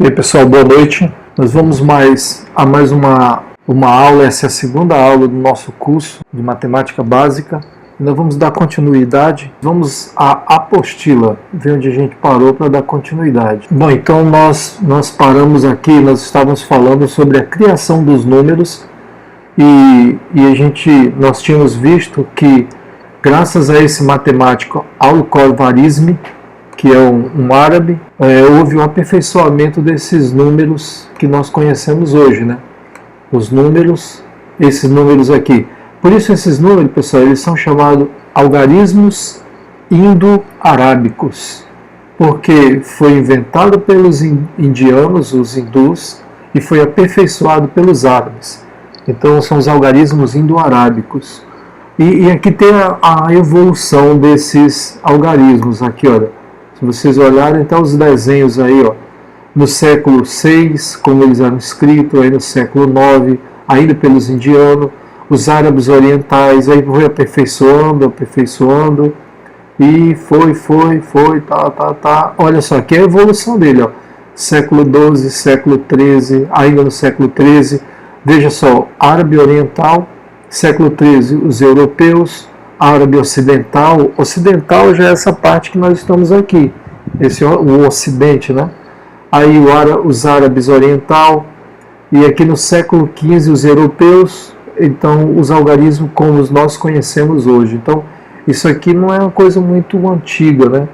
E aí pessoal, boa noite. Nós vamos a mais uma aula, essa é a segunda aula do nosso curso de matemática básica. Nós vamos dar continuidade, vamos à apostila, ver onde a gente parou para dar continuidade. Bom, então nós paramos aqui, nós estávamos falando sobre a criação dos números e nós tínhamos visto que graças a esse matemático Al-Khwarizmi, que é um árabe, houve um aperfeiçoamento desses números que nós conhecemos hoje, né? Os números, esses números aqui. Por isso esses números, pessoal, eles são chamados algarismos indo-arábicos, porque foi inventado pelos indianos, os hindus, e foi aperfeiçoado pelos árabes. Então são os algarismos indo-arábicos. E aqui tem a evolução desses algarismos, aqui, olha. Se vocês olharem, então os desenhos aí, ó, no século VI, como eles eram escritos, aí no século IX, ainda pelos indianos, os árabes orientais, aí foi aperfeiçoando, e foi, tá. Olha só, aqui é a evolução dele, ó. Século XII, século XIII, ainda no século XIII, veja só, árabe oriental, século XIII, os europeus, árabe ocidental já é essa parte que nós estamos aqui, o ocidente, né? Aí os árabes oriental, e aqui no século XV os europeus, então os algarismos como nós conhecemos hoje. Então isso aqui não é uma coisa muito antiga, né?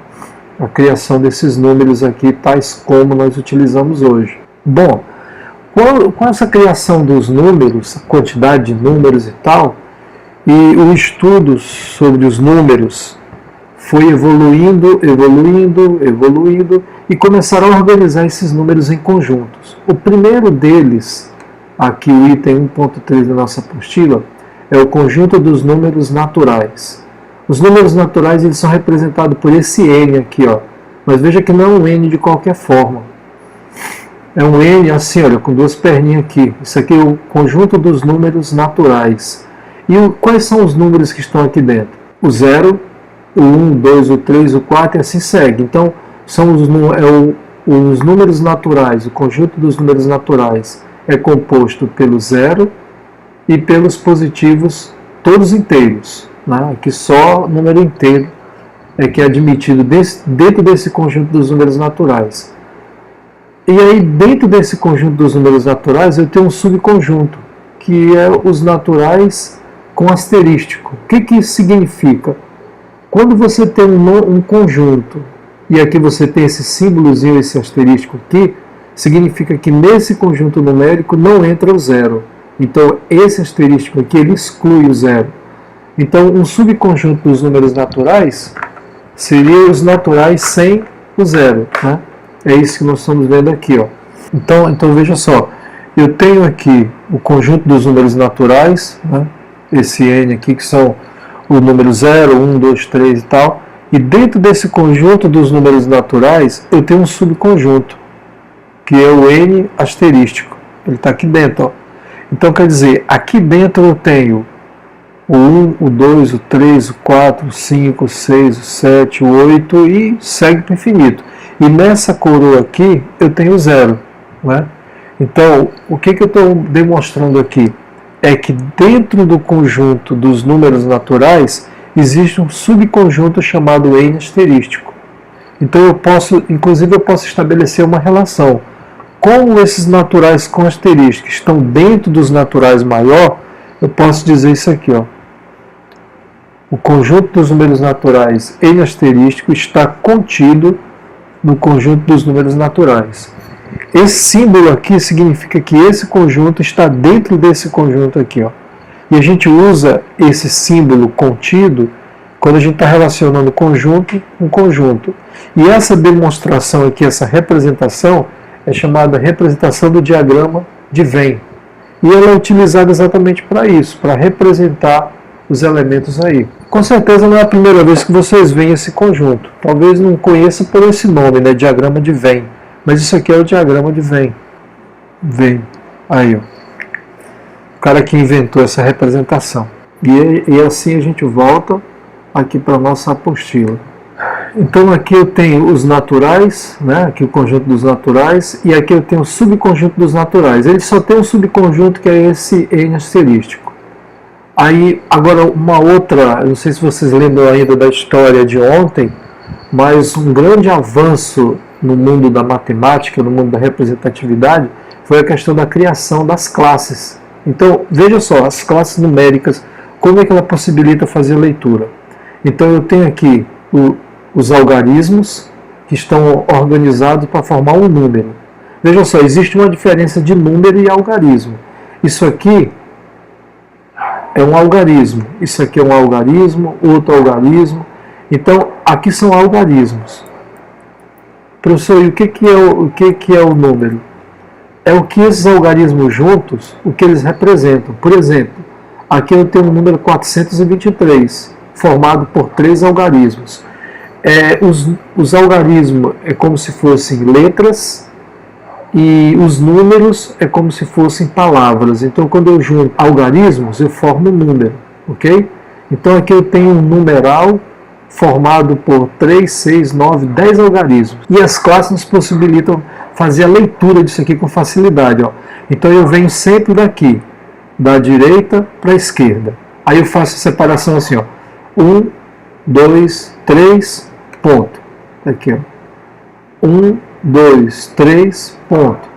A criação desses números aqui, tais como nós utilizamos hoje. Bom, com essa criação dos números, a quantidade de números e tal, e o estudo sobre os números foi evoluindo, e começaram a organizar esses números em conjuntos. O primeiro deles, aqui o item 1.3 da nossa apostila, é o conjunto dos números naturais. Os números naturais eles são representados por esse N aqui, ó. Mas veja que não é um N de qualquer forma. É um N assim, olha, com duas perninhas aqui. Isso aqui é o conjunto dos números naturais. E quais são os números que estão aqui dentro? O 0, o 1, o 2, o 3, o 4 e assim segue. Então, são os números naturais, o conjunto dos números naturais é composto pelo 0 e pelos positivos todos inteiros. Né? Aqui só número inteiro é que é admitido dentro desse conjunto dos números naturais. E aí, dentro desse conjunto dos números naturais, eu tenho um subconjunto, que é os naturais com asterístico. O que isso significa? Quando você tem um conjunto, e aqui você tem esse símbolozinho, esse asterístico aqui, significa que nesse conjunto numérico não entra o 0. Então esse asterístico aqui, ele exclui o 0. Então um subconjunto dos números naturais seria os naturais sem o 0. Né? É isso que nós estamos vendo aqui. Ó. Então veja só, eu tenho aqui o conjunto dos números naturais, né? Esse N aqui, que são o número 0, 1, 2, 3 e tal. E dentro desse conjunto dos números naturais, eu tenho um subconjunto, que é o N asterístico. Ele está aqui dentro. Ó. Então, quer dizer, aqui dentro eu tenho o 1, o 2, o 3, o 4, o 5, o 6, o 7, o 8 e segue para o infinito. E nessa coroa aqui, eu tenho o 0. Né? Então, o que eu estou demonstrando aqui? É que dentro do conjunto dos números naturais existe um subconjunto chamado N asterístico. Então inclusive eu posso estabelecer uma relação. Como esses naturais com asterístico estão dentro dos naturais maior, eu posso dizer isso aqui, ó. O conjunto dos números naturais N asterístico está contido no conjunto dos números naturais. Esse símbolo aqui significa que esse conjunto está dentro desse conjunto aqui. Ó. E a gente usa esse símbolo contido quando a gente está relacionando conjunto com conjunto. E essa demonstração aqui, essa representação, é chamada representação do diagrama de Venn. E ela é utilizada exatamente para isso, para representar os elementos aí. Com certeza não é a primeira vez que vocês veem esse conjunto. Talvez não conheçam por esse nome, né? Diagrama de Venn. Mas isso aqui é o diagrama de Venn. Aí, ó. O cara que inventou essa representação. E assim a gente volta aqui para a nossa apostila. Então aqui eu tenho os naturais, né? Aqui o conjunto dos naturais, e aqui eu tenho o subconjunto dos naturais. Ele só tem um subconjunto que é esse N asterístico. Aí, agora uma outra, eu não sei se vocês lembram ainda da história de ontem, mas um grande avanço no mundo da matemática, no mundo da representatividade, foi a questão da criação das classes. Então, veja só, as classes numéricas, como é que ela possibilita fazer leitura? Então eu tenho aqui os algarismos que estão organizados para formar um número. Veja só, existe uma diferença de número e algarismo. Isso aqui é um algarismo, isso aqui é um algarismo, outro algarismo. Então, aqui são algarismos. Professor, e o que é o número? É o que esses algarismos juntos, o que eles representam. Por exemplo, aqui eu tenho o número 423, formado por 3 algarismos. Os algarismos é como se fossem letras, e os números é como se fossem palavras. Então, quando eu junto algarismos, eu formo um número, ok? Então, aqui eu tenho um numeral formado por 3, 6, 9, 10 algarismos. E as classes nos possibilitam fazer a leitura disso aqui com facilidade. Ó. Então, eu venho sempre daqui, da direita para a esquerda. Aí eu faço a separação assim, ó. 1, 2, 3, ponto. Aqui, ó. 1, 2, 3, ponto.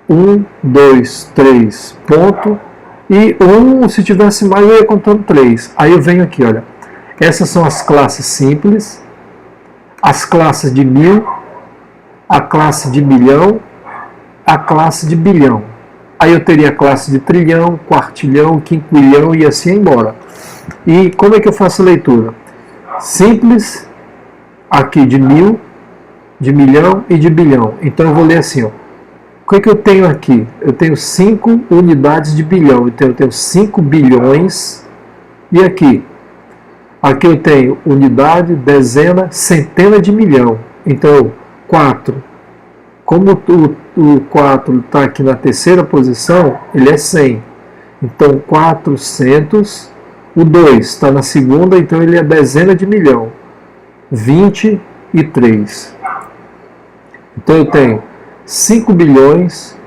1, 2, 3, ponto. E 1, se tivesse mais, eu ia contando 3. Aí eu venho aqui, olha. Essas são as classes simples, as classes de 1000, a classe de milhão, a classe de bilhão. Aí eu teria a classe de trilhão, quartilhão, quinquilhão e assim embora. E como é que eu faço a leitura? Simples, aqui de 1000, de milhão e de bilhão. Então eu vou ler assim, ó. O que eu tenho aqui? Eu tenho 5 unidades de bilhão. Então eu tenho 5 bilhões. E aqui eu tenho unidade, dezena, centena de milhão. Então 4. Como o 4 está aqui na terceira posição, ele é 100. Então 400. O 2 está na segunda, então ele é dezena de milhão. 23. Então eu tenho 5 bilhões,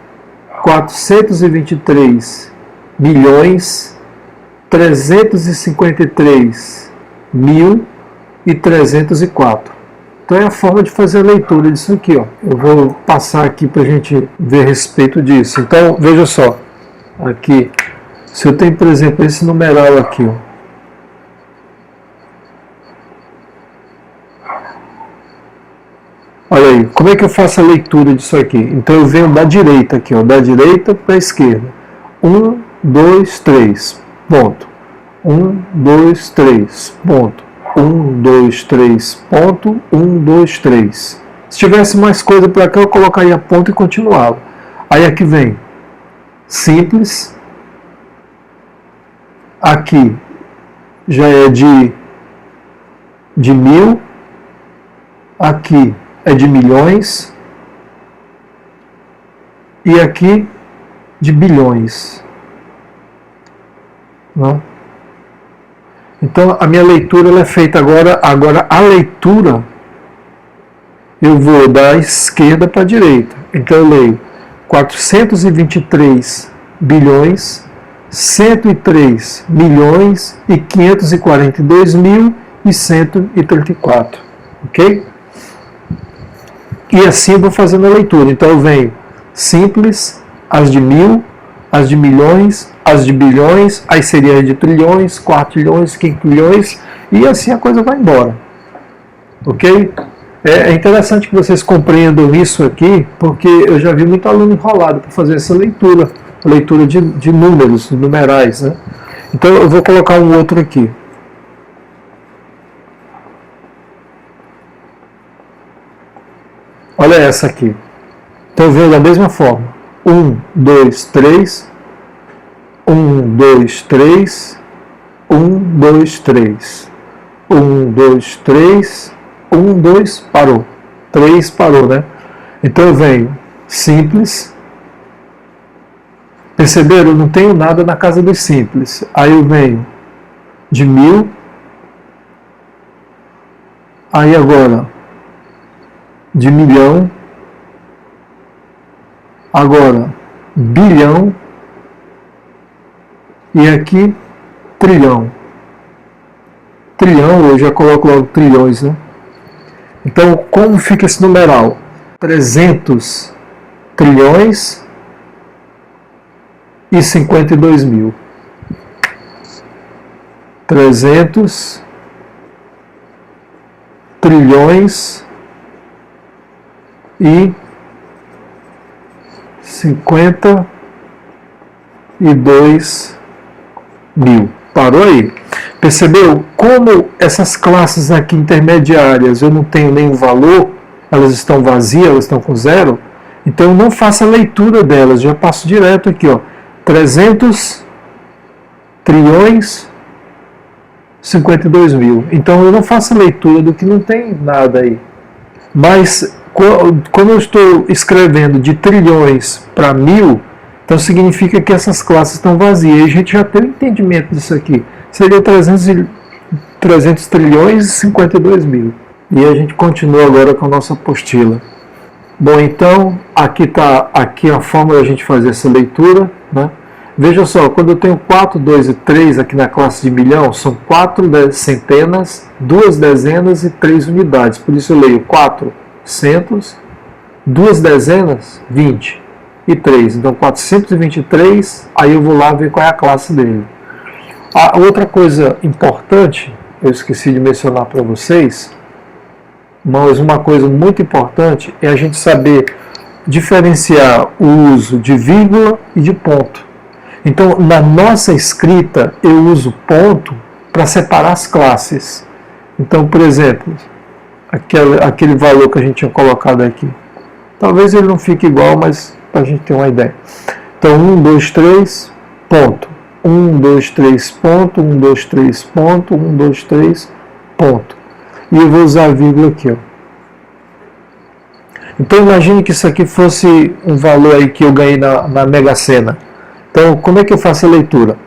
423 milhões, 353 mil e 304. Então é a forma de fazer a leitura disso aqui. Ó. Eu vou passar aqui para a gente ver a respeito disso. Então, veja só. Aqui, se eu tenho, por exemplo, esse numeral aqui, ó. Olha aí, como é que eu faço a leitura disso aqui? Então eu venho da direita aqui, ó, da direita para a esquerda. 1, 2, 3, ponto. 1, 2, 3, ponto. 1, 2, 3, ponto. 1, 2, 3. Se tivesse mais coisa para cá, eu colocaria ponto e continuava. Aí aqui vem simples. Aqui já é de 1000. Aqui é de milhões, e aqui de bilhões. Não? Então a minha leitura ela é feita agora a leitura eu vou da esquerda para a direita. Então eu leio 423 bilhões, 103 milhões e 542 mil e 134. Ok? E assim eu vou fazendo a leitura. Então eu venho simples, as de 1000, as de milhões, as de bilhões, aí seria de trilhões, quartilhões, quinquilhões, e assim a coisa vai embora. Ok? É interessante que vocês compreendam isso aqui, porque eu já vi muito aluno enrolado para fazer essa leitura, a leitura de números, de numerais. Né? Então eu vou colocar um outro aqui. Olha essa aqui. Então eu venho da mesma forma. 1, 2, 3. 1, 2, 3. 1, 2, 3. 1, 2, 3. 1, 2, parou. 3 parou, né? Então eu venho simples. Perceberam? Eu não tenho nada na casa dos simples. Aí eu venho de 1000. Aí agora, de milhão, agora bilhão, e aqui trilhão. Trilhão, eu já coloco logo trilhões, né? Então, como fica esse numeral? 300 trilhões e 52 mil. 300 trilhões e 52 mil. Parou aí? Percebeu como essas classes aqui intermediárias eu não tenho nenhum valor, elas estão vazias, elas estão com zero? Então eu não faço a leitura delas, já passo direto aqui, ó, 300 trilhões 52 mil. Então eu não faço a leitura do que não tem nada aí. Mas quando eu estou escrevendo de trilhões para mil, então significa que essas classes estão vazias. E a gente já tem um entendimento disso aqui. Seria 300 trilhões e 52 mil. E a gente continua agora com a nossa apostila. Bom, então aqui está a forma da gente fazer essa leitura, né? Veja só, quando eu tenho 4, 2 e 3 aqui na classe de milhão, são 4 centenas, 2 dezenas e 3 unidades. Por isso eu leio 400, 2 dezenas, 20 e 3. Então 423, aí eu vou lá ver qual é a classe dele. A outra coisa importante, eu esqueci de mencionar para vocês, mas uma coisa muito importante é a gente saber diferenciar o uso de vírgula e de ponto. Então, na nossa escrita, eu uso ponto para separar as classes. Então, por exemplo, aquele valor que a gente tinha colocado aqui. Talvez ele não fique igual, mas para a gente ter uma ideia. Então, 1, 2, 3, ponto. 1, 2, 3, ponto, 1, 2, 3, ponto, 1, 2, 3, ponto. E eu vou usar a vírgula aqui, ó. Então imagine que isso aqui fosse um valor aí que eu ganhei na Mega Sena. Então como é que eu faço a leitura?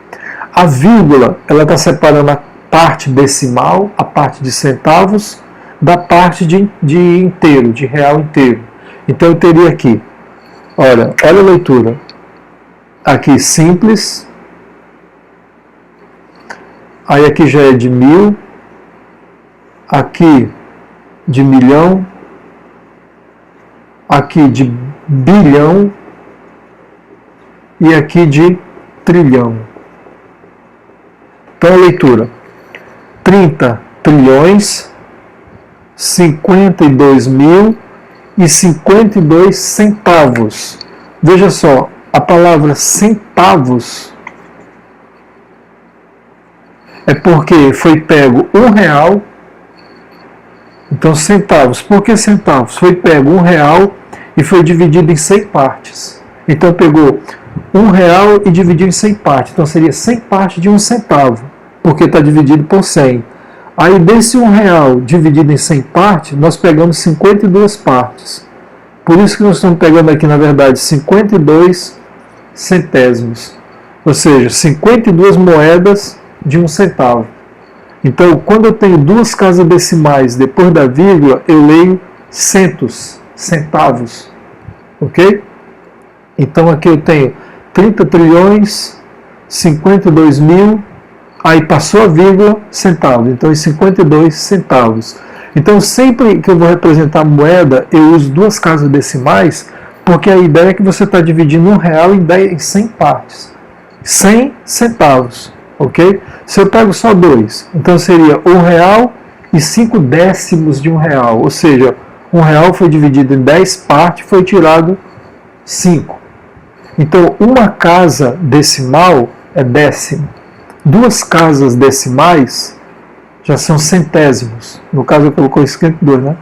A vírgula, ela está separando a parte decimal, a parte de centavos, da parte de inteiro, de real inteiro. Então eu teria aqui, olha a leitura. Aqui simples. Aí aqui já é de 1000, aqui de milhão, aqui de bilhão e aqui de trilhão. Então a leitura: 30 trilhões, 52 mil e 52 centavos. Veja só, a palavra centavos é porque foi pego R$1, então centavos. Por que centavos? Foi pego R$1 e foi dividido em 100 partes. Então pegou R$1 e dividiu em 100 partes. Então seria 100 partes de 1 centavo, porque está dividido por 100. Aí desse R$1 dividido em 100 partes, nós pegamos 52 partes. Por isso que nós estamos pegando aqui, na verdade, 52 centésimos. Ou seja, 52 moedas de 1 centavo. Então, quando eu tenho duas casas decimais depois da vírgula, eu leio centos, centavos. Ok? Então, aqui eu tenho 30 trilhões, 52 mil, aí passou a vírgula, centavos. Então, 52 centavos. Então, sempre que eu vou representar moeda, eu uso duas casas decimais, porque a ideia é que você está dividindo R$1 em 100 partes. 100 centavos. Ok? Se eu pego só 2, então seria R$1 e 5 décimos de R$1. Ou seja, R$1 foi dividido em 10 partes, foi tirado 5. Então, uma casa decimal é décimo. Duas casas decimais já são centésimos. No caso, eu colocou 52, né?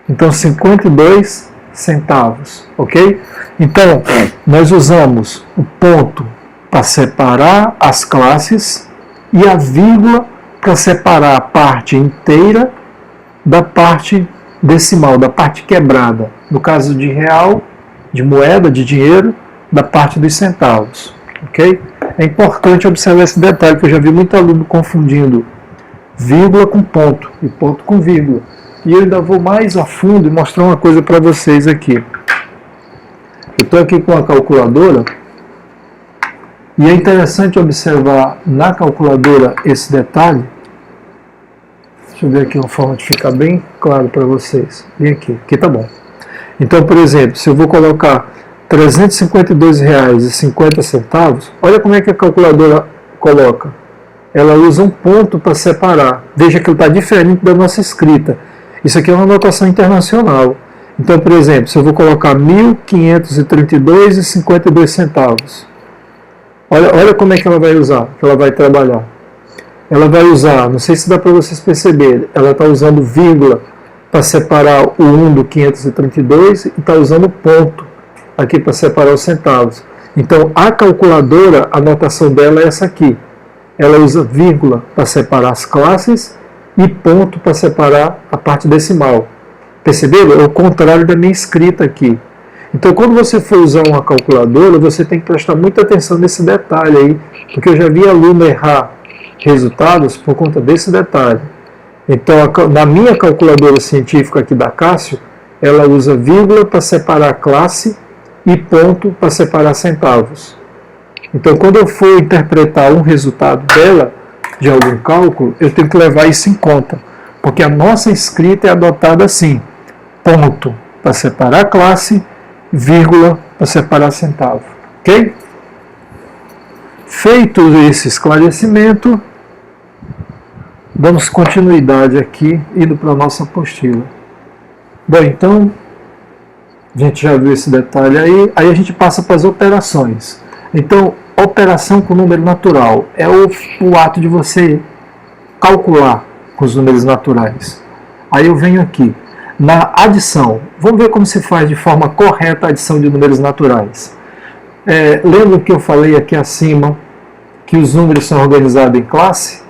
Então, 52 centavos. Ok? Então, nós usamos o ponto para separar as classes e a vírgula para separar a parte inteira da parte decimal, da parte quebrada. No caso de real, de moeda, de dinheiro, da parte dos centavos. Ok? É importante observar esse detalhe, que eu já vi muito aluno confundindo vírgula com ponto e ponto com vírgula. E eu ainda vou mais a fundo e mostrar uma coisa para vocês aqui. Eu estou aqui com a calculadora e é interessante observar na calculadora esse detalhe. Deixa eu ver aqui uma forma de ficar bem claro para vocês. Bem aqui tá bom. Então, por exemplo, se eu vou colocar R$ 352,50, olha como é que a calculadora coloca. Ela usa um ponto para separar. Veja que ele está diferente da nossa escrita. Isso aqui é uma notação internacional. Então, por exemplo, se eu vou colocar R$ 1.532,52, olha como é que ela vai usar, que ela vai trabalhar. Ela vai usar, não sei se dá para vocês perceberem, ela está usando vírgula para separar o 1 do 532 e está usando ponto aqui para separar os centavos. Então, a calculadora, a notação dela é essa aqui. Ela usa vírgula para separar as classes e ponto para separar a parte decimal. Perceberam? É o contrário da minha escrita aqui. Então, quando você for usar uma calculadora, você tem que prestar muita atenção nesse detalhe aí, porque eu já vi aluno errar resultados por conta desse detalhe. Então, na minha calculadora científica aqui da Cássio, ela usa vírgula para separar classe e ponto para separar centavos. Então, quando eu for interpretar um resultado dela, de algum cálculo, eu tenho que levar isso em conta, porque a nossa escrita é adotada assim: ponto para separar classe, vírgula para separar centavo. Ok? Feito esse esclarecimento, damos continuidade aqui, indo para a nossa apostila. Bom, então, a gente já viu esse detalhe aí a gente passa para as operações. Então, operação com número natural é o ato de você calcular com os números naturais. Aí eu venho aqui, na adição. Vamos ver como se faz de forma correta a adição de números naturais. Lembra que eu falei aqui acima que os números são organizados em classe?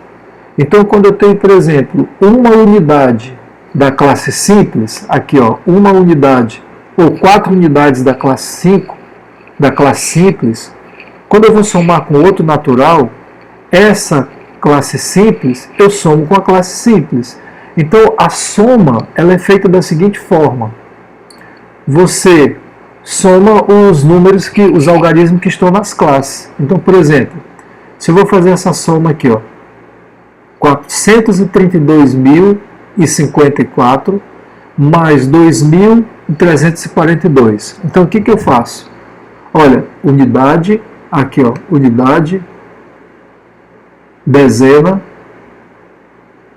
Então, quando eu tenho, por exemplo, uma unidade da classe simples, aqui ó, uma unidade, ou 4 unidades da classe 5, da classe simples, quando eu vou somar com outro natural, essa classe simples, eu somo com a classe simples. Então, a soma ela é feita da seguinte forma. Você soma os números, os algarismos que estão nas classes. Então, por exemplo, se eu vou fazer essa soma aqui, ó, 432.054 mais 2.342. Então, o que eu faço? Olha, unidade, aqui ó, unidade, dezena,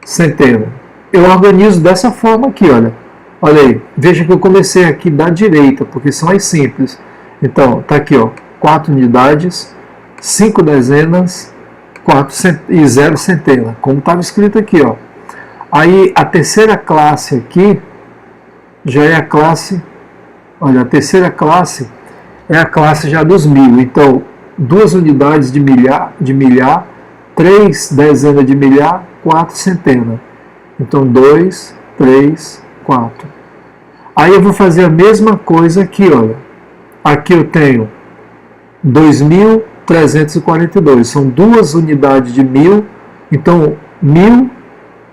centena. Eu organizo dessa forma aqui, olha. Olha aí, veja que eu comecei aqui da direita, porque são as simples. Então, tá aqui, ó, 4 unidades, 5 dezenas, 0 centena, como estava escrito aqui, ó. Aí, a terceira classe aqui, já é a classe, olha, a terceira classe é a classe já dos 1000. Então, 2 unidades de milhar, 3 dezenas de milhar, 4 centena. Então, 2, 3, 4. Aí eu vou fazer a mesma coisa aqui, olha. Aqui eu tenho 2.342. São 2 unidades de 1000. Então, 1000,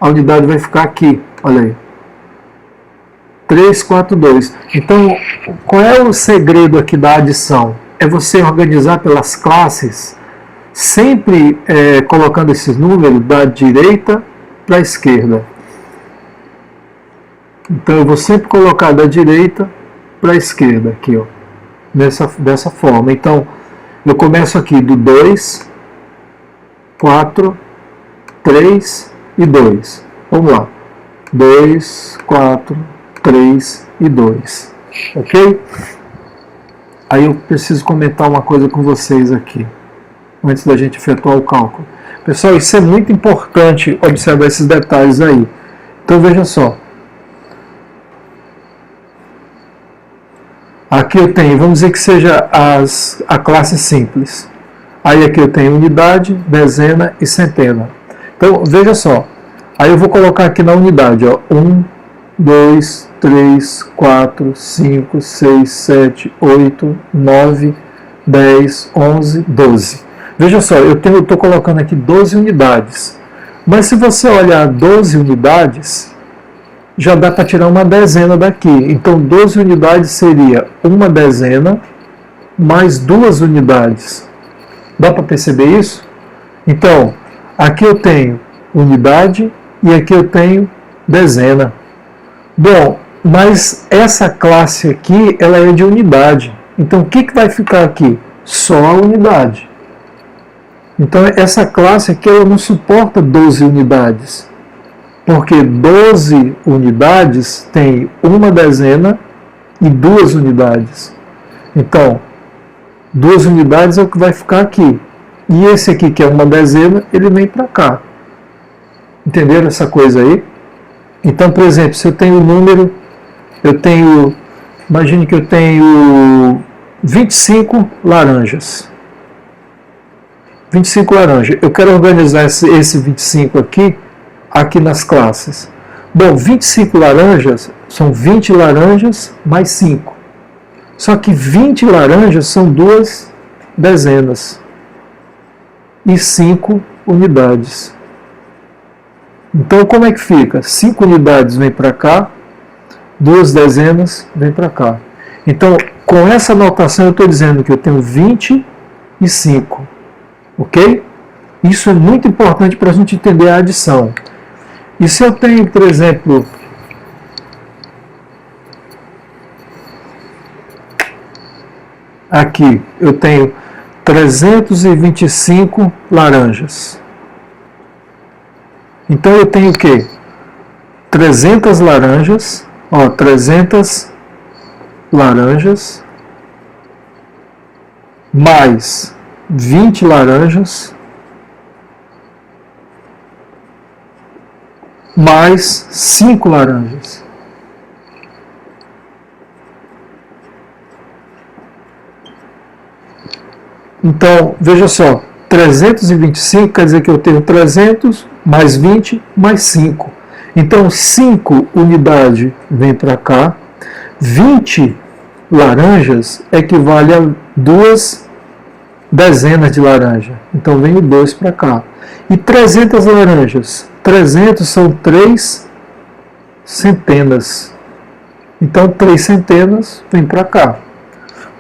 a unidade vai ficar aqui, olha aí. 3, 4, 2. Então, qual é o segredo aqui da adição? É você organizar pelas classes, sempre colocando esses números da direita para a esquerda. Então, eu vou sempre colocar da direita para a esquerda, aqui, ó, dessa forma. Então, eu começo aqui do 2, 4, 3 e 2. Vamos lá. 2, 4, 3 e 2. Ok? Aí eu preciso comentar uma coisa com vocês aqui, antes da gente efetuar o cálculo. Pessoal, isso é muito importante observar esses detalhes aí. Então, veja só. Aqui eu tenho, vamos dizer que seja a classe simples. Aí aqui eu tenho unidade, dezena e centena. Então, veja só. Aí eu vou colocar aqui na unidade, ó, 1, 2, 3, 4, 5, 6, 7, 8, 9, 10, 11, 12. Veja só, eu estou colocando aqui 12 unidades. Mas se você olhar 12 unidades, já dá para tirar uma dezena daqui. Então 12 unidades seria uma dezena mais 2 unidades. Dá para perceber isso? Então, aqui eu tenho unidade e aqui eu tenho dezena. Bom, mas essa classe aqui, ela é de unidade. Então, o que vai ficar aqui? Só a unidade. Então, essa classe aqui, ela não suporta 12 unidades. Porque 12 unidades tem uma dezena e 2 unidades. Então, 2 unidades é o que vai ficar aqui. E esse aqui, que é uma dezena, ele vem para cá. Entenderam essa coisa aí? Então, por exemplo, se eu tenho o número, imagine que eu tenho 25 laranjas. 25 laranjas. Eu quero organizar esse 25 aqui nas classes. Bom, 25 laranjas são 20 laranjas mais 5. Só que 20 laranjas são 2 dezenas e 5 unidades. Então, como é que fica? 5 unidades vem para cá, 2 dezenas vem para cá. Então, com essa notação, eu estou dizendo que eu tenho 20 e 5. Ok? Isso é muito importante para a gente entender a adição. E se eu tenho, por exemplo, aqui eu tenho 325 laranjas. Então eu tenho o quê? 300 laranjas, 300 laranjas, mais 20 laranjas, mais 5 laranjas. Então, veja só, 325 quer dizer que eu tenho 300 mais 20 mais 5. Então, 5 unidades vem para cá, 20 laranjas equivale a 2 dezenas de laranja. Então, vem o 2 para cá. E 300 laranjas? 300 são 3 centenas. Então, 3 centenas vem para cá.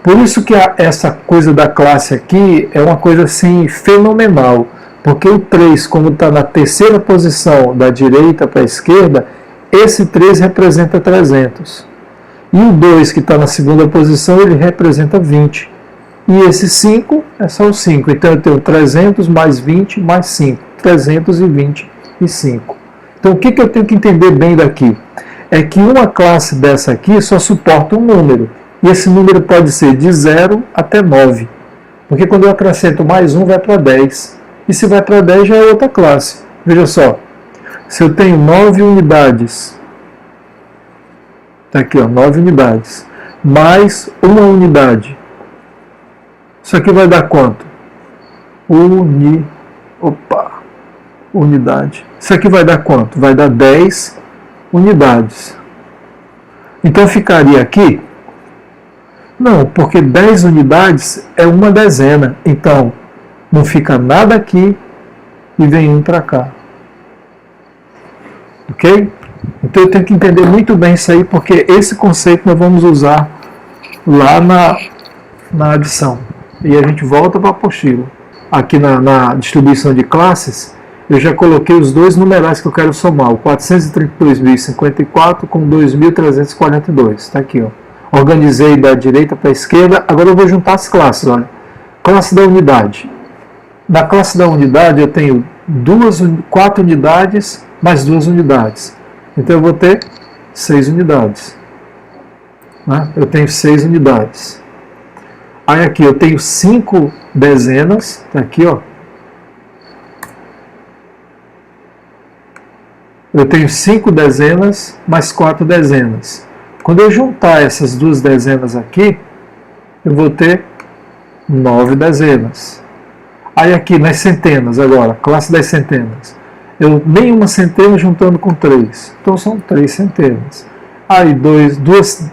Por isso que essa coisa da classe aqui é uma coisa assim fenomenal, porque o 3, como está na terceira posição da direita para a esquerda, esse 3 representa 300. E o 2, que está na segunda posição, ele representa 20. E esse 5 é só o 5. Então eu tenho 300 mais 20 mais 5. 325. Então o que eu tenho que entender bem daqui? É que uma classe dessa aqui só suporta um número. E esse número pode ser de 0 até 9. Porque quando eu acrescento mais 1, vai para 10. E se vai para 10, já é outra classe. Veja só. Se eu tenho 9 unidades, está aqui, 9 unidades, mais uma unidade. Isso aqui vai dar quanto? Unidade. Isso aqui vai dar quanto? Vai dar 10 unidades. Então ficaria aqui. Não, porque 10 unidades é uma dezena. Então, não fica nada aqui e vem um para cá. Ok? Então eu tenho que entender muito bem isso aí, porque esse conceito nós vamos usar lá na adição. E a gente volta para a apostila. Aqui na distribuição de classes, eu já coloquei os dois numerais que eu quero somar. O 432.054 com 2.342. Está aqui, ó. Organizei da direita para a esquerda. Agora eu vou juntar as classes. Olha. Classe da unidade. Na classe da unidade eu tenho 4 unidades mais 2 unidades. Então eu vou ter 6 unidades. Né? Eu tenho 6 unidades. Aí aqui eu tenho 5 dezenas. Está aqui, ó. Eu tenho 5 dezenas mais 4 dezenas. Quando eu juntar essas duas dezenas aqui, eu vou ter 9 dezenas. Aí aqui nas centenas agora, classe das centenas. Nenhuma centena juntando com 3. Então são 3 centenas. Aí 2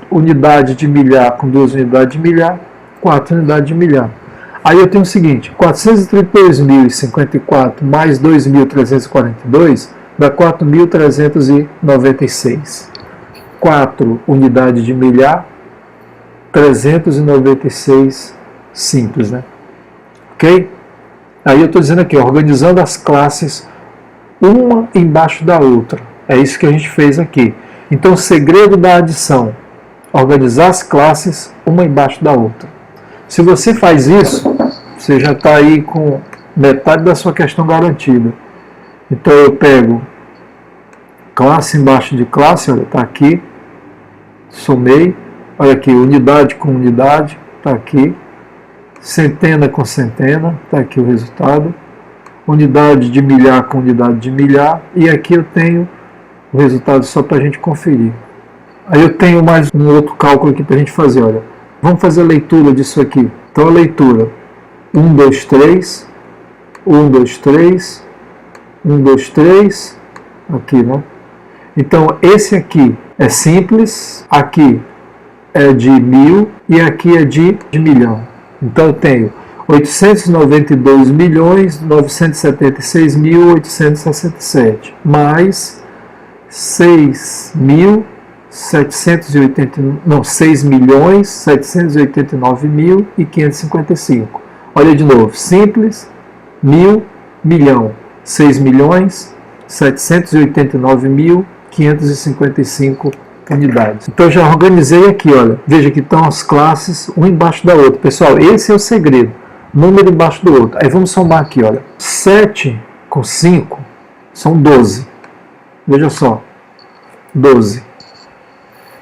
unidades de milhar com 2 unidades de milhar, 4 unidades de milhar. Aí eu tenho o seguinte, 432.054 mais 2.342 dá 4.396. 4 unidades de milhar, 396 simples, né? Ok? Aí eu estou dizendo aqui, organizando as classes uma embaixo da outra. É isso que a gente fez aqui. Então, o segredo da adição, organizar as classes uma embaixo da outra. Se você faz isso, você já está aí com metade da sua questão garantida. Então, eu pego classe embaixo de classe, olha, está aqui, somei, olha aqui, unidade com unidade, está aqui, centena com centena, está aqui o resultado, unidade de milhar com unidade de milhar, e aqui eu tenho o resultado só para a gente conferir. Aí eu tenho mais um outro cálculo aqui para a gente fazer, olha, vamos fazer a leitura disso aqui. Então a leitura, 1, 2, 3, 1, 2, 3, 1, 2, 3, aqui, né? Então esse aqui é simples, aqui é de 1000 e aqui é de milhão. Então eu tenho 892.976.867 mais 6.789.555. Olha de novo, simples, 1000, milhão, 6.789.555 unidades. Então eu já organizei aqui, olha, veja que estão as classes uma embaixo da outra. Pessoal, esse é o segredo, número embaixo do outro. Aí vamos somar aqui, olha, 7 com 5 são 12. Veja só, 12.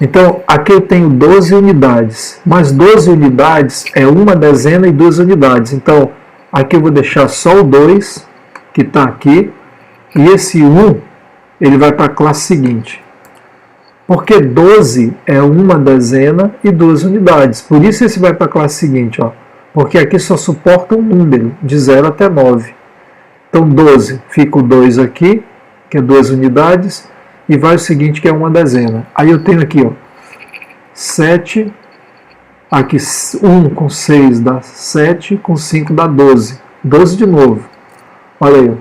Então, aqui eu tenho 12 unidades, mas 12 unidades é uma dezena e 2 unidades. Então, aqui eu vou deixar só o 2, que está aqui, e esse 1, ele vai para a classe seguinte. Porque 12 é uma dezena e 2 unidades. Por isso esse vai para a classe seguinte, ó. Porque aqui só suporta um número, de 0 até 9. Então 12, fica o 2 aqui, que é 2 unidades, e vai o seguinte, que é uma dezena. Aí eu tenho aqui, ó, 7, aqui 1 com 6 dá 7, com 5 dá 12. 12 de novo. Olha aí, ó,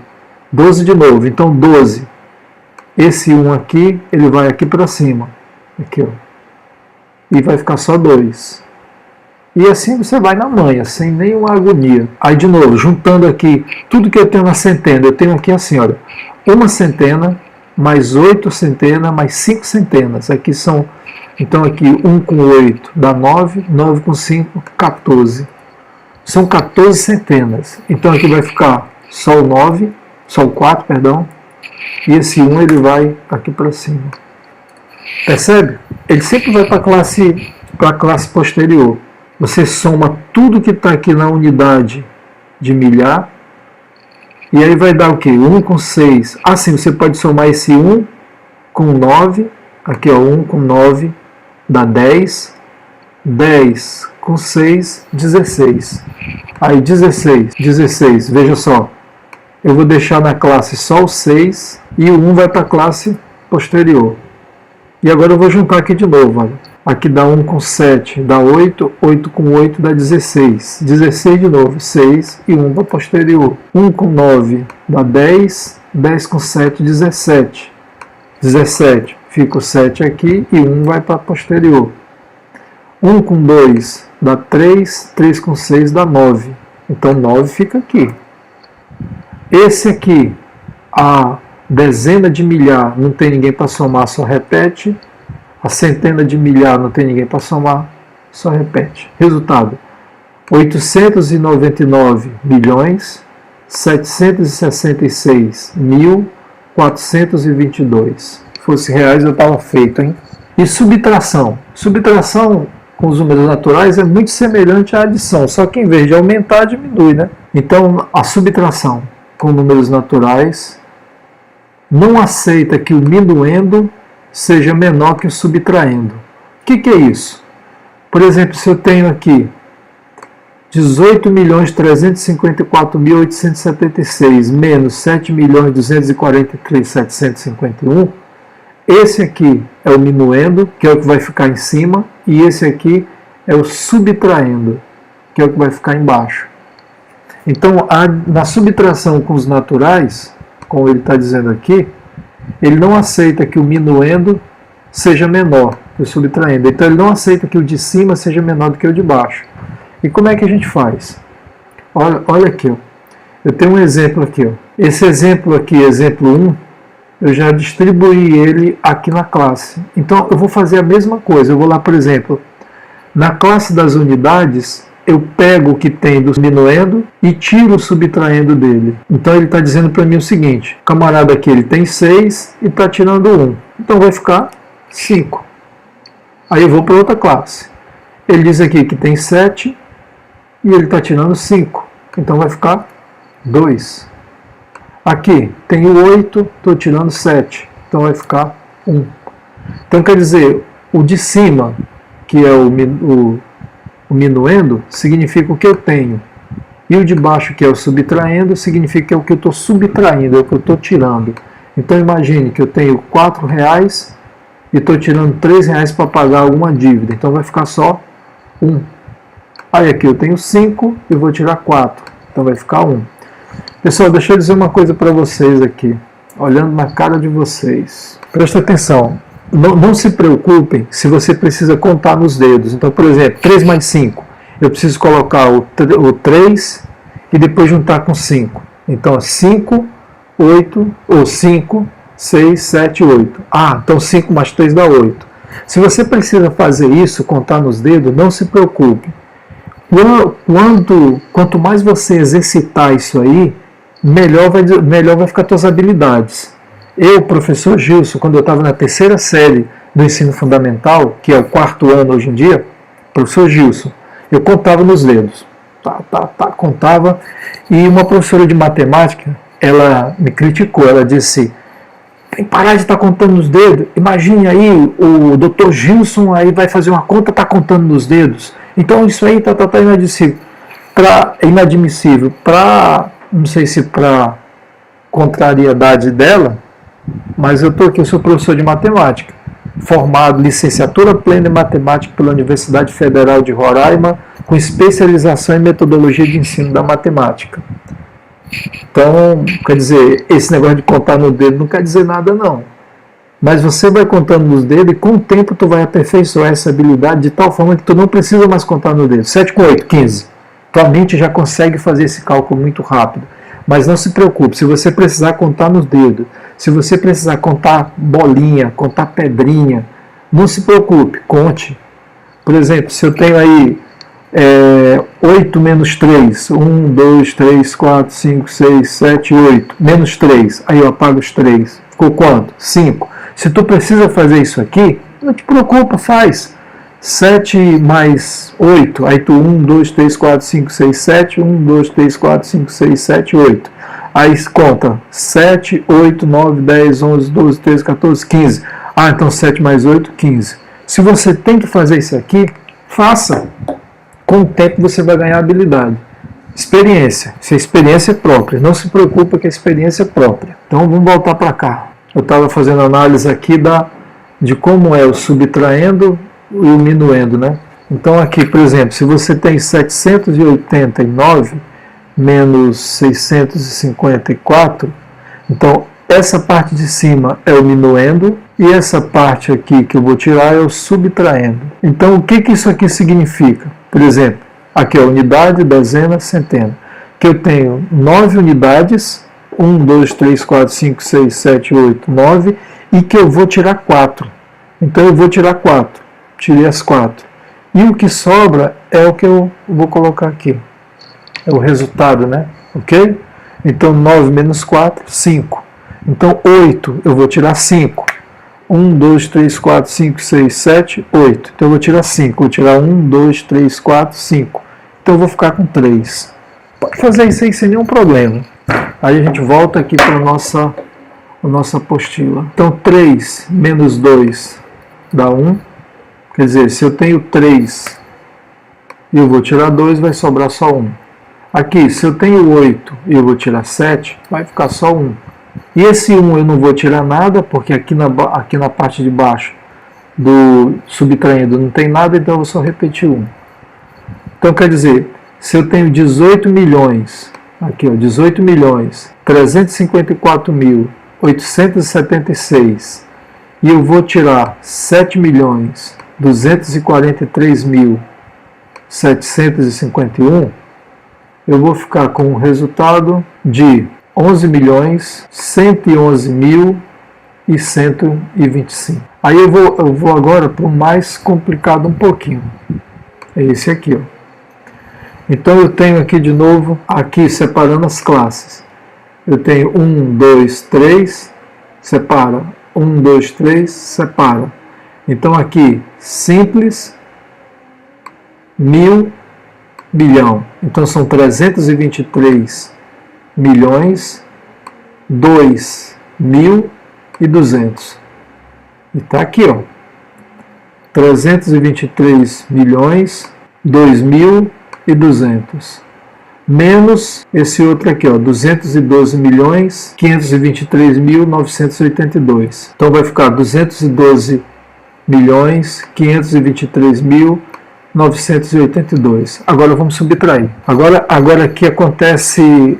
12 de novo. Então 12. Esse 1 aqui, ele vai aqui para cima. Aqui, ó. E vai ficar só 2. E assim você vai na manha, sem nenhuma agonia. Aí de novo, juntando aqui tudo que eu tenho na centena. Eu tenho aqui assim, olha, uma centena, mais 8 centenas, mais 5 centenas. Aqui são, então aqui 1 com 8 dá 9, 9 com 5, 14. São 14 centenas. Então aqui vai ficar só o 9, só o 4, perdão. E esse 1 ele vai aqui para cima. Percebe? Ele sempre vai para a classe posterior. Você soma tudo que está aqui na unidade de milhar. E aí vai dar o quê? 1 com 6. Assim, você pode somar esse 1 com 9. Aqui, ó, 1 com 9 dá 10. 10 com 6, 16. Aí 16, veja só. Eu vou deixar na classe só o 6 e o 1 vai para a classe posterior. E agora eu vou juntar aqui de novo. Olha. Aqui dá 1 com 7, dá 8, 8 com 8 dá 16. 16 de novo, 6 e 1 para posterior. 1 com 9 dá 10, 10 com 7, 17. 17, fica o 7 aqui e 1 vai para posterior. 1 com 2 dá 3, 3 com 6 dá 9. Então 9 fica aqui. Esse aqui, a dezena de milhar, não tem ninguém para somar, só repete. A centena de milhar, não tem ninguém para somar, só repete. Resultado, 899.766.422. Se fosse reais, eu estava feito, hein? E subtração. Subtração com os números naturais é muito semelhante à adição, só que em vez de aumentar, diminui, né? Então, a subtração com números naturais não aceita que o minuendo seja menor que o subtraendo. O que é isso? Por exemplo, se eu tenho aqui 18.354.876 menos 7.243.751, esse aqui é o minuendo, que é o que vai ficar em cima, e esse aqui é o subtraendo, que é o que vai ficar embaixo. Então, na subtração com os naturais, como ele está dizendo aqui, ele não aceita que o minuendo seja menor que o subtraindo. Então ele não aceita que o de cima seja menor do que o de baixo. E como é que a gente faz? Olha aqui, ó. Eu tenho um exemplo aqui. Ó. Esse exemplo aqui, exemplo 1, eu já distribuí ele aqui na classe. Então eu vou fazer a mesma coisa. Eu vou lá, por exemplo, na classe das unidades, eu pego o que tem do diminuendo e tiro o subtraindo dele. Então ele está dizendo para mim o seguinte: o camarada aqui ele tem 6 e está tirando 1. Então vai ficar 5. Aí eu vou para outra classe. Ele diz aqui que tem 7 e ele está tirando 5. Então vai ficar 2. Aqui tem o 8, estou tirando 7. Então vai ficar 1. Então quer dizer, o de cima, que é o minuendo, significa o que eu tenho. E o de baixo, que é o subtraindo, significa que é o que eu estou subtraindo, é o que eu estou tirando. Então imagine que eu tenho R$4 e estou tirando R$3 para pagar alguma dívida. Então vai ficar só 1. Aí aqui eu tenho 5 e vou tirar 4. Então vai ficar 1. Pessoal, deixa eu dizer uma coisa para vocês aqui. Olhando na cara de vocês. Presta atenção. Não se preocupem se você precisa contar nos dedos. Então, por exemplo, 3 mais 5. Eu preciso colocar o 3 e depois juntar com 5. Então, 5, 8, ou 5, 6, 7, 8. Então 5 mais 3 dá 8. Se você precisa fazer isso, contar nos dedos, não se preocupe. Quanto mais você exercitar isso aí, melhor vai ficar suas habilidades. Eu, professor Gilson, quando eu estava na 3ª série do ensino fundamental, que é o 4º ano hoje em dia, professor Gilson, eu contava nos dedos. Contava. E uma professora de matemática, ela me criticou, ela disse: tem que parar de estar contando nos dedos. Imagine aí, o doutor Gilson aí vai fazer uma conta, está contando nos dedos. Então isso aí tá inadmissível. Não sei se para contrariedade dela, mas eu sou professor de matemática, formado licenciatura plena em matemática pela Universidade Federal de Roraima, com especialização em metodologia de ensino da matemática. Então, quer dizer, esse negócio de contar no dedo não quer dizer nada não. Mas você vai contando nos dedos e com o tempo tu vai aperfeiçoar essa habilidade de tal forma que tu não precisa mais contar no dedo. 7 com 8, 15. Tua mente já consegue fazer esse cálculo muito rápido. Mas não se preocupe, se você precisar contar nos dedos, se você precisar contar bolinha, contar pedrinha, não se preocupe, conte. Por exemplo, se eu tenho aí 8 menos 3, 1, 2, 3, 4, 5, 6, 7, 8, menos 3, aí eu apago os 3, ficou quanto? 5. Se tu precisa fazer isso aqui, não te preocupa, faz. 7 mais 8, aí tu 1, 2, 3, 4, 5, 6, 7, 1, 2, 3, 4, 5, 6, 7, 8. Aí conta 7, 8, 9, 10, 11, 12, 13, 14, 15. Então 7 mais 8, 15. Se você tem que fazer isso aqui, faça. Com o tempo você vai ganhar habilidade. Experiência. Isso é experiência própria. Não se preocupa que é experiência própria. Então vamos voltar para cá. Eu estava fazendo análise aqui de como é o subtraindo e o minuendo, né? Então aqui, por exemplo, se você tem 789 menos 654, então essa parte de cima é o minuendo e essa parte aqui que eu vou tirar é o subtraindo. Então o que isso aqui significa? Por exemplo, aqui é unidade, dezena, centena. Que eu tenho 9 unidades, 1, 2, 3, 4, 5, 6, 7, 8, 9, e que eu vou tirar 4. Então eu vou tirar 4. Tirei as 4. E o que sobra é o que eu vou colocar aqui. É o resultado, né? Ok? Então 9 menos 4, 5. Então 8, eu vou tirar 5. 1, 2, 3, 4, 5, 6, 7, 8. Então eu vou tirar 5. Vou tirar 1, 2, 3, 4, 5. Então eu vou ficar com 3. Pode fazer isso aí sem nenhum problema. Aí a gente volta aqui para a nossa apostila. Então 3 menos 2 dá 1. Quer dizer, se eu tenho 3 e eu vou tirar 2, vai sobrar só 1. Aqui, se eu tenho 8 e eu vou tirar 7, vai ficar só 1. E esse 1 eu não vou tirar nada, porque aqui na parte de baixo do subtraindo não tem nada, então eu vou só repetir 1. Então quer dizer, se eu tenho 18 milhões, aqui ó, 18 milhões, 354 mil, 876 e eu vou tirar 7.243.751, eu vou ficar com um resultado de 11.111.125. Aí eu vou agora para o mais complicado um pouquinho. É esse aqui, ó. Então eu tenho aqui de novo, aqui separando as classes. Eu tenho 1, 2, 3, separa. 1, 2, 3, separa. Então aqui, simples, 1.000, bilhão. Então são 323 milhões, 2.200. E está aqui, ó. 323 milhões, 2.200. Menos esse outro aqui, ó, 212.523.982. Então vai ficar 212.523.982. Agora vamos subtrair. Agora aqui acontece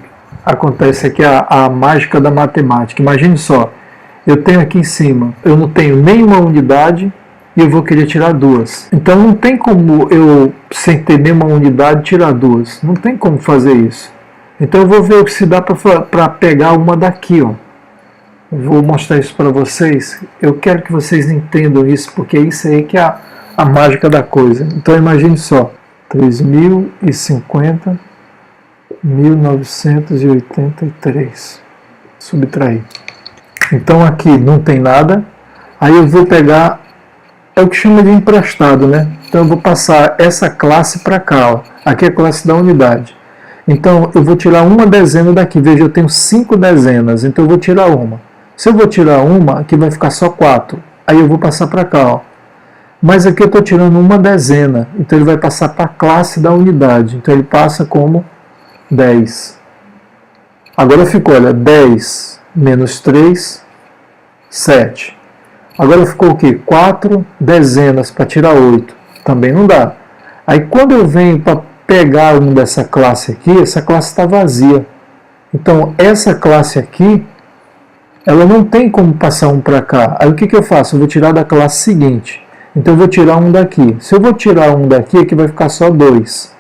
aqui a mágica da matemática. Imagine só, eu tenho aqui em cima, eu não tenho nenhuma unidade e eu vou querer tirar duas. Então não tem como eu, sem ter nenhuma unidade, tirar duas. Não tem como fazer isso. Então eu vou ver se dá para pegar uma daqui, ó. Eu vou mostrar isso para vocês. Eu quero que vocês entendam isso, porque é isso aí que é a mágica da coisa. Então imagine só, 3.050, 1.983. Subtrair. Então aqui não tem nada. Aí eu vou pegar, é o que chama de emprestado, né? Então eu vou passar essa classe para cá, ó. Aqui é a classe da unidade. Então eu vou tirar uma dezena daqui. Veja, eu tenho 5 dezenas, então eu vou tirar uma. Se eu vou tirar uma, aqui vai ficar só 4. Aí eu vou passar para cá, ó. Mas aqui eu estou tirando uma dezena, então ele vai passar para a classe da unidade. Então ele passa como 10. Agora ficou, olha, 10 menos 3, 7. Agora ficou o quê? 4 dezenas para tirar 8. Também não dá. Aí quando eu venho para pegar um dessa classe aqui, essa classe está vazia. Então essa classe aqui, ela não tem como passar um para cá. Aí o que eu faço? Eu vou tirar da classe seguinte. Então eu vou tirar um daqui. Se eu vou tirar um daqui, aqui vai ficar só 2.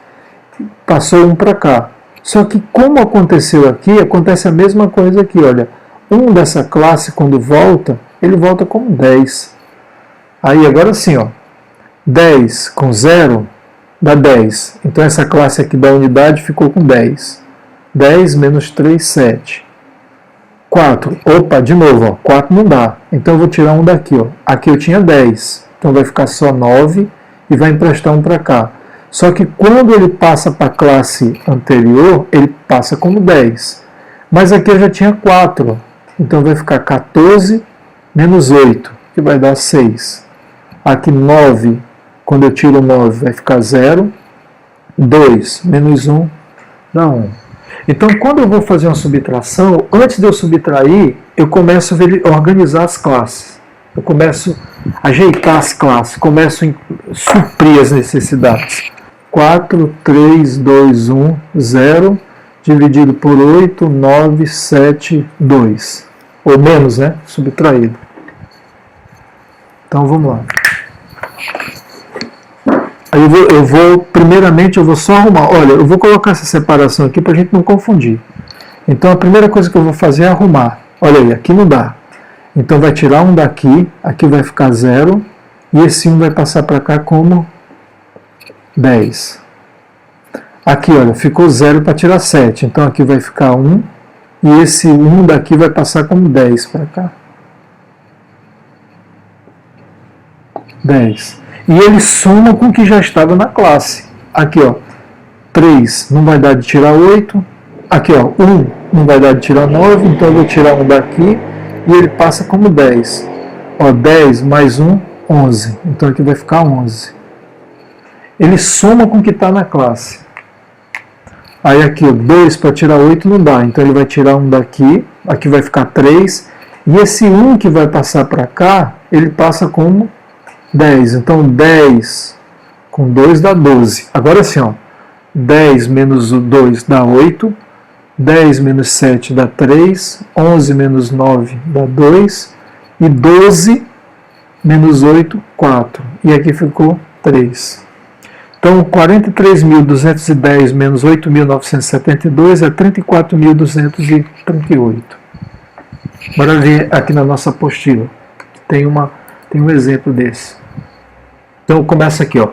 Passou um para cá. Só que como aconteceu aqui, acontece a mesma coisa aqui, olha. Um dessa classe, quando volta, ele volta como 10. Aí agora sim, ó. 10 com 0 dá 10. Então essa classe aqui da unidade ficou com 10. 10 menos 3, 7. 4. Opa, de novo, ó. 4 não dá. Então eu vou tirar um daqui, ó. Aqui eu tinha 10. Então vai ficar só 9 e vai emprestar um para cá. Só que quando ele passa para a classe anterior, ele passa como 10. Mas aqui eu já tinha 4. Então vai ficar 14 menos 8, que vai dar 6. Aqui 9, quando eu tiro 9, vai ficar 0. 2 menos 1 dá 1. Então quando eu vou fazer uma subtração, antes de eu subtrair, eu começo a organizar as classes. Eu começo a ajeitar as classes, começo a suprir as necessidades. 4, 3, 2, 1, 0, dividido por 8, 9, 7, 2. Ou menos, né? Subtraído. Então vamos lá. Aí primeiramente eu vou só arrumar. Olha, eu vou colocar essa separação aqui para a gente não confundir. Então a primeira coisa que eu vou fazer é arrumar. Olha aí, aqui não dá. Então vai tirar um daqui, aqui vai ficar 0, e esse 1 vai passar para cá como 10. Aqui, olha, ficou 0 para tirar 7, então aqui vai ficar 1, e esse 1 daqui vai passar como 10 para cá. 10. E ele soma com o que já estava na classe. Aqui, ó, 3 não vai dar de tirar 8, aqui, ó, 1 não vai dar de tirar 9, então eu vou tirar um daqui, e ele passa como 10. Ó, 10 mais 1, 11. Então aqui vai ficar 11. Ele soma com o que está na classe. Aí aqui, 2 para tirar 8 não dá. Então ele vai tirar um daqui. Aqui vai ficar 3. E esse 1 que vai passar para cá, ele passa como 10. Então 10 com 2 dá 12. Agora sim, ó, 10 menos 2 dá 8. 10 menos 7 dá 3, 11 menos 9 dá 2, e 12 menos 8, 4. E aqui ficou 3. Então, 43.210 menos 8.972 é 34.238. Bora ver aqui na nossa apostila. Tem um exemplo desse. Então, começa aqui, ó.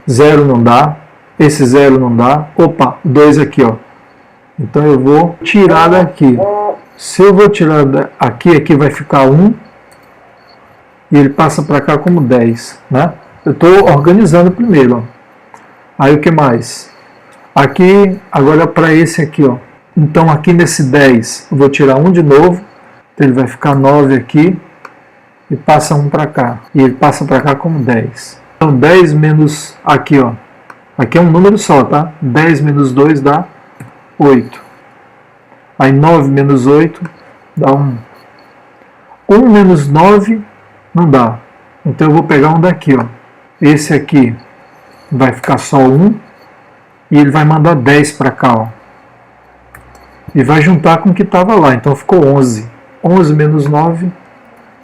0 não dá. Esse 0 não dá. Opa, 2 aqui, ó. Então, eu vou tirar daqui. Se eu vou tirar aqui, aqui vai ficar 1. E ele passa para cá como 10, né? Eu estou organizando primeiro, ó. Aí o que mais? Aqui, agora para esse aqui, ó. Então aqui nesse 10, eu vou tirar 1 de novo. Então ele vai ficar 9 aqui. E passa 1 para cá. E ele passa para cá como 10. Então 10 menos aqui, ó. Aqui é um número só, tá? 10 menos 2 dá 8. Aí 9 menos 8 dá 1. 1 menos 9 não dá. Então eu vou pegar um daqui, ó. Esse aqui vai ficar só 1 e ele vai mandar 10 para cá, ó. E vai juntar com o que estava lá, então ficou 11. 11 menos 9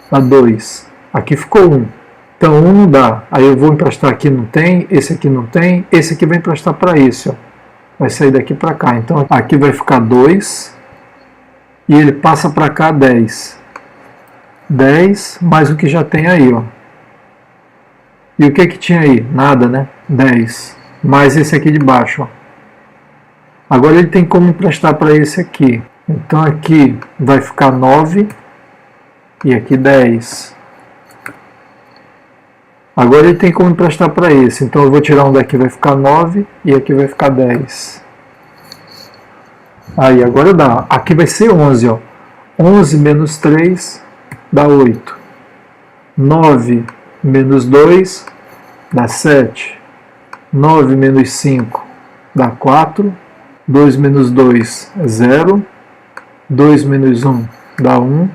dá 2. Aqui ficou 1. Então 1 não dá. Aí eu vou emprestar aqui, não tem. Esse aqui não tem. Esse aqui vai emprestar para esse, ó. Vai sair daqui para cá. Então aqui vai ficar 2 e ele passa para cá 10. 10 mais o que já tem aí, ó. E o que tinha aí? Nada, né? 10. Mais esse aqui de baixo, ó. Agora ele tem como emprestar para esse aqui. Então aqui vai ficar 9 e aqui 10. Agora ele tem como emprestar para esse. Então eu vou tirar um daqui, vai ficar 9 e aqui vai ficar 10. Aí agora dá. Aqui vai ser 11, ó. 11 menos 3 dá 8. 9 menos 2 dá 7. 9 menos 5 dá 4. 2 menos 2 é 0. 2 menos 1 dá 1.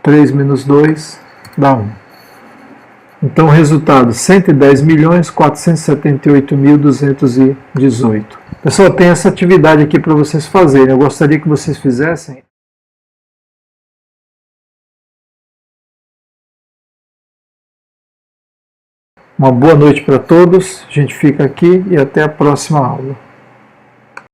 3 menos 2 dá 1. Então o resultado 110.478.218. Pessoal, tem essa atividade aqui para vocês fazerem. Eu gostaria que vocês fizessem. Uma boa noite para todos, a gente fica aqui e até a próxima aula.